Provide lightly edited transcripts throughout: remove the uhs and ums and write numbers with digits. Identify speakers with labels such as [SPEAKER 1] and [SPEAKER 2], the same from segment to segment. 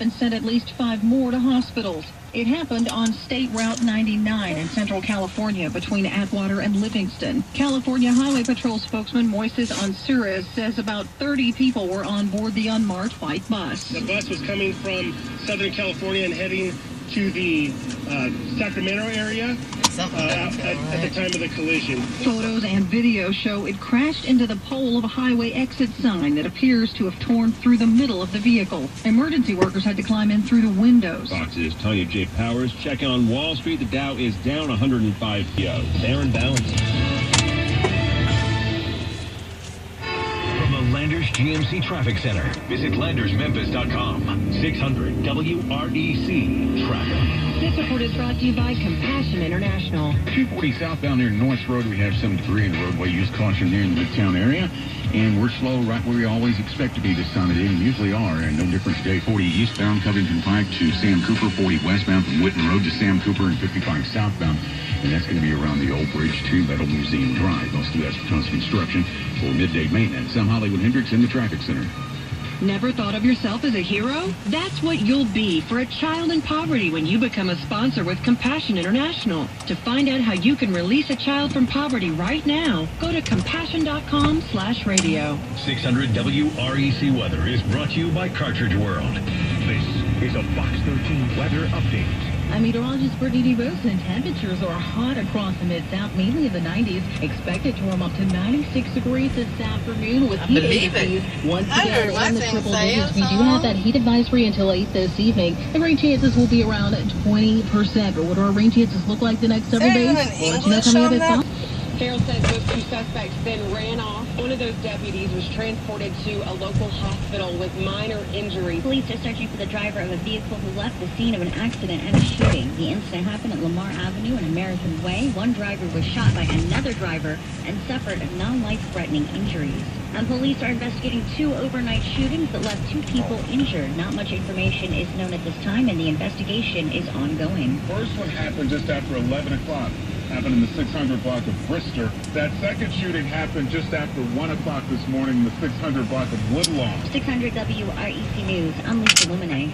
[SPEAKER 1] and sent at least 5 more to hospitals. It happened on State Route 99 in Central California between Atwater and Livingston. California Highway Patrol spokesman Moises Ansouras says about 30 people were on board the unmarked white bus.
[SPEAKER 2] The bus was coming from Southern California and heading to the Sacramento area at the time of the collision.
[SPEAKER 1] Photos and video show it crashed into the pole of a highway exit sign that appears to have torn through the middle of the vehicle. Emergency workers had to climb in through the windows.
[SPEAKER 3] Fox's Tanya J. Powers checking on Wall Street. The Dow is down 105 POs. Aaron Balance.
[SPEAKER 4] Landers GMC Traffic Center. Visit LandersMemphis.com. 600 WREC Traffic.
[SPEAKER 1] This report is brought to you by Compassion International.
[SPEAKER 5] 240 southbound near North Road. We have some debris in the roadway. Use caution here in the Midtown area. And we're slow right where we always expect to be this time of day, and usually are, and no difference today. 40 eastbound, Covington Pike to Sam Cooper. 40 westbound from Whitten Road to Sam Cooper, and 55 southbound. And that's going to be around the old bridge to Metal Museum Drive. Most of that's tons of construction for midday maintenance. I'm Hollywood Hendricks in the Traffic Center.
[SPEAKER 1] Never thought of yourself as a hero? That's what you'll be for a child in poverty when you become a sponsor with Compassion International. To find out how you can release a child from poverty right now, go to compassion.com/radio.
[SPEAKER 4] 600 WREC Weather is brought to you by Cartridge World. This is a Fox 13 weather update.
[SPEAKER 1] I'm meteorologist Brittany DeRose, and temperatures are hot across the Mid-South, mainly in the 90s. Expected to warm up to 96 degrees this afternoon with heat indices once again in the triple digits. We do have that heat advisory until 8 this evening. The rain chances will be around 20%. But what do our rain chances look like the next several days? We'll let you know coming up at 5.
[SPEAKER 6] Farrell says those 2 suspects then ran off. One of those deputies was transported to a local hospital with minor injuries.
[SPEAKER 7] Police are searching for the driver of a vehicle who left the scene of an accident and a shooting. The incident happened at Lamar Avenue and American Way. One driver was shot by another driver and suffered non-life-threatening injuries. And police are investigating 2 overnight shootings that left 2 people injured. Not much information is known at this time, and the investigation is ongoing.
[SPEAKER 8] First one happened just after 11 o'clock. Happened in the 600 block of Brister. That second shooting happened just after 1 o'clock this morning in the 600 block of Woodlawn.
[SPEAKER 7] 600 WREC News, I'm Lisa Lumine.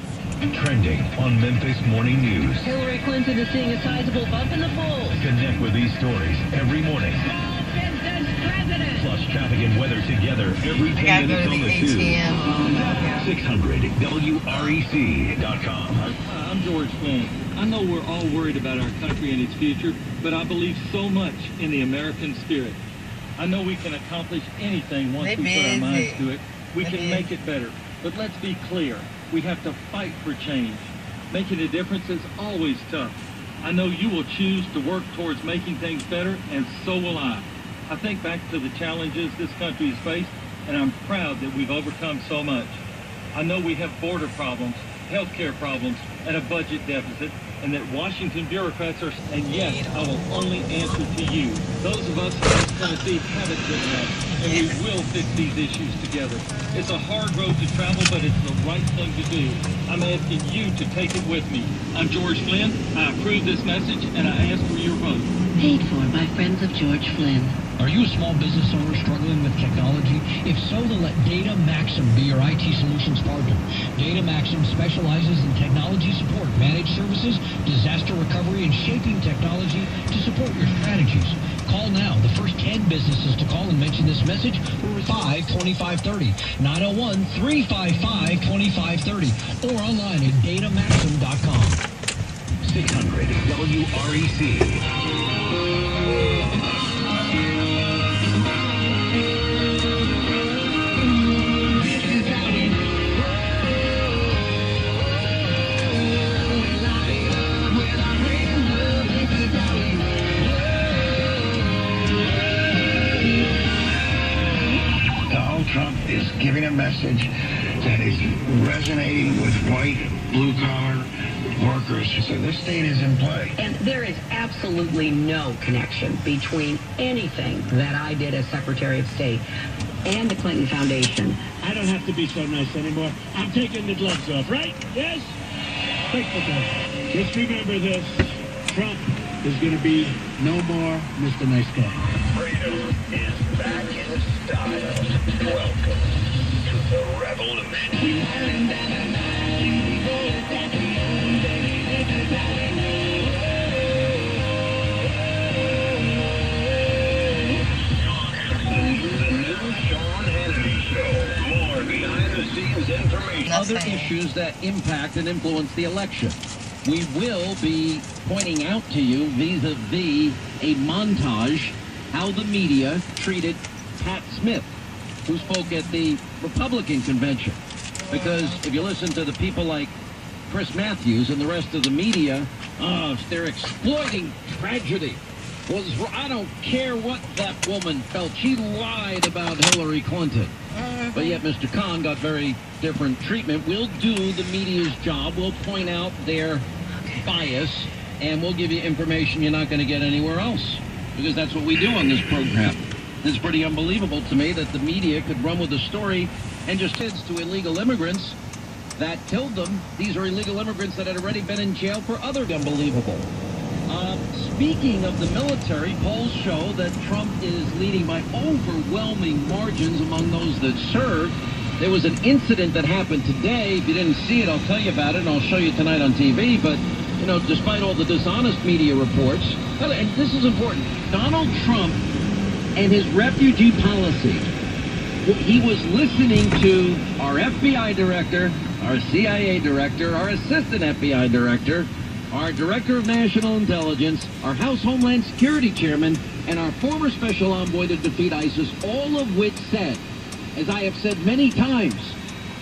[SPEAKER 4] Trending on Memphis Morning News.
[SPEAKER 1] Hillary Clinton is seeing a sizable bump in the polls.
[SPEAKER 4] Connect with these stories every morning. Plus traffic and weather together every 10 minutes on the tube. 600 WREC.com.
[SPEAKER 9] I'm George Flynn. I know we're all worried about our country and its future, but I believe so much in the American spirit. I know we can accomplish anything once we put our minds to it. We can make it better. But let's be clear. We have to fight for change. Making a difference is always tough. I know you will choose to work towards making things better, and so will I. I think back to the challenges this country has faced, and I'm proud that we've overcome so much. I know we have border problems, healthcare problems, and a budget deficit, and that Washington bureaucrats are, and yes, I will only answer to you. Those of us in East Tennessee haven't given up, and we will fix these issues together. It's a hard road to travel, but it's the right thing to do. I'm asking you to take it with me. I'm George Flynn. I approve this message, and I ask for your vote.
[SPEAKER 1] Paid for by Friends of George Flynn.
[SPEAKER 10] Are you a small business owner struggling with technology? If so, then let Data Maxim be your IT solutions partner. Data Maxim specializes in technology support, managed services, disaster recovery, and shaping technology to support your strategies. Call now. The first 10 businesses to call and mention this message will receive 2530 901-355-2530 or online at datamaxim.com.
[SPEAKER 4] 600 WREC.
[SPEAKER 11] Trump is giving a message that is resonating with white, blue-collar workers. So this state is in play.
[SPEAKER 6] And there is absolutely no connection between anything that I did as Secretary of State and the Clinton Foundation.
[SPEAKER 2] I don't have to be so nice anymore. I'm taking the gloves off, right? Yes? Take the gloves. Just remember this. Trump is going to be no more Mr. Nice Guy.
[SPEAKER 4] Freedom is back in style. Welcome to the revolution.
[SPEAKER 12] issues that impact and influence the election. We will be pointing out to you vis-a-vis a montage how the media treated Pat Smith, who spoke at the Republican convention. Because if you listen to the people like Chris Matthews and the rest of the media, they're exploiting tragedy. I don't care what that woman felt. She lied about Hillary Clinton. But yet Mr. Khan got very different treatment. We'll do the media's job. We'll point out their bias, and we'll give you information you're not going to get anywhere else. Because that's what we do on this program. It's pretty unbelievable to me that the media could run with a story and just kids to illegal immigrants that killed them. These are illegal immigrants that had already been in jail for other unbelievable. Speaking of the military, polls show that Trump is leading by overwhelming margins among those that serve. There was an incident that happened today. If you didn't see it, I'll tell you about it, and I'll show you tonight on TV. But, you know, despite all the dishonest media reports, and this is important, Donald Trump and his refugee policy, he was listening to our FBI director, our CIA director, our assistant FBI director, our director of national intelligence, our House Homeland Security chairman, and our former special envoy to defeat ISIS, all of which said, as I have said many times,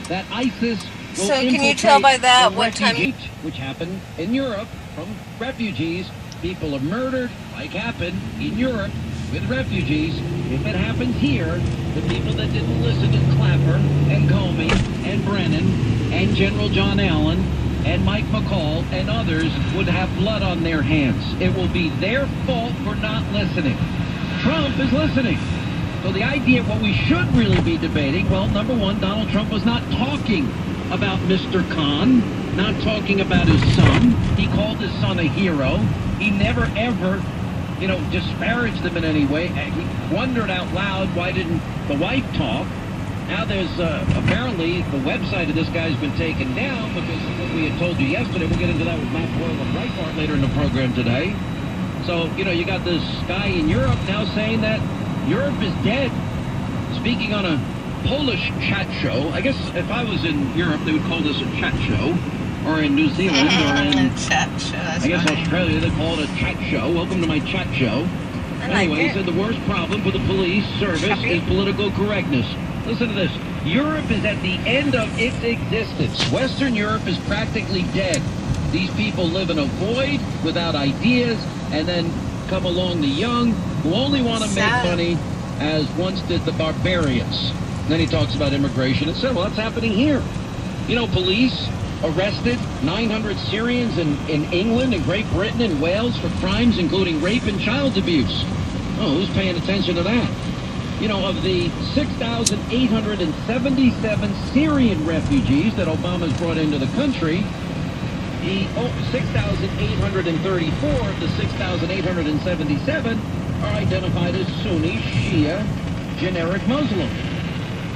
[SPEAKER 12] that ISIS will
[SPEAKER 13] So can you tell by that what time?
[SPEAKER 12] Which happened in Europe from refugees. People are murdered, like happened in Europe with refugees. If it happens here, the people that didn't listen to Clapper and Comey and Brennan and General John Allen and Mike McCall and others would have blood on their hands. It will be their fault for not listening. Trump is listening. So the idea of what we should really be debating, well, number one, Donald Trump was not talking about Mr. Khan, not talking about his son. He called his son a hero. He never, ever, you know, disparaged them in any way. He wondered out loud, why didn't the wife talk? Now there's apparently the website of this guy's been taken down because of what we had told you yesterday. We'll get into that with Matt Boyle of Breitbart later in the program today. So, you know, you got this guy in Europe now saying that Europe is dead. Speaking on a Polish chat show. I guess if I was in Europe, they would call this a chat show. Or in New Zealand, or in
[SPEAKER 13] chat show.
[SPEAKER 12] I guess funny. Australia, they call it a chat show. Welcome to my chat show. Anyway, he said the worst problem for the police service is political correctness. Listen to this. Europe is at the end of its existence. Western Europe is practically dead. These people live in a void without ideas, and then come along the young who only want to make money, as once did the barbarians. And then he talks about immigration and said, well, that's happening here. You know, police arrested 900 Syrians in England and Great Britain and Wales for crimes including rape and child abuse. Oh, who's paying attention to that? You know, of the 6,877 Syrian refugees that Obama's brought into the country, 6,834 of the 6,877 are identified as Sunni, Shia, generic Muslim.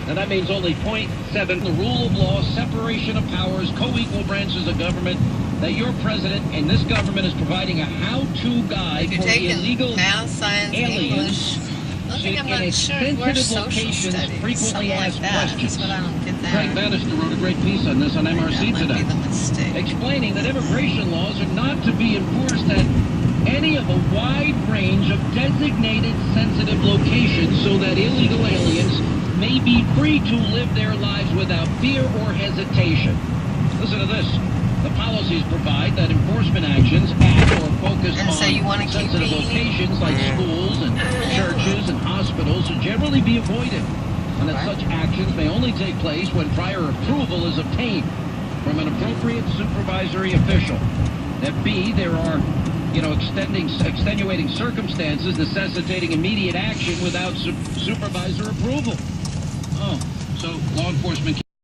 [SPEAKER 12] Now that means only 0.7, the rule of law, separation of powers, co-equal branches of government, that your president and this government is providing a how-to guide for illegal aliens. In its sensitive locations, frequently asked questions. Craig Bannister wrote a great piece on this on MRC today, explaining that immigration laws are not to be enforced at any of a wide range of designated sensitive locations so that illegal aliens may be free to live their lives without fear or hesitation. Listen to this. The policies provide that enforcement actions at or focus on sensitive locations like schools and churches and hospitals should generally be avoided, and that such actions may only take place when prior approval is obtained from an appropriate supervisory official. That B, there are, you know, extenuating circumstances necessitating immediate action without supervisor approval. Oh, so law enforcement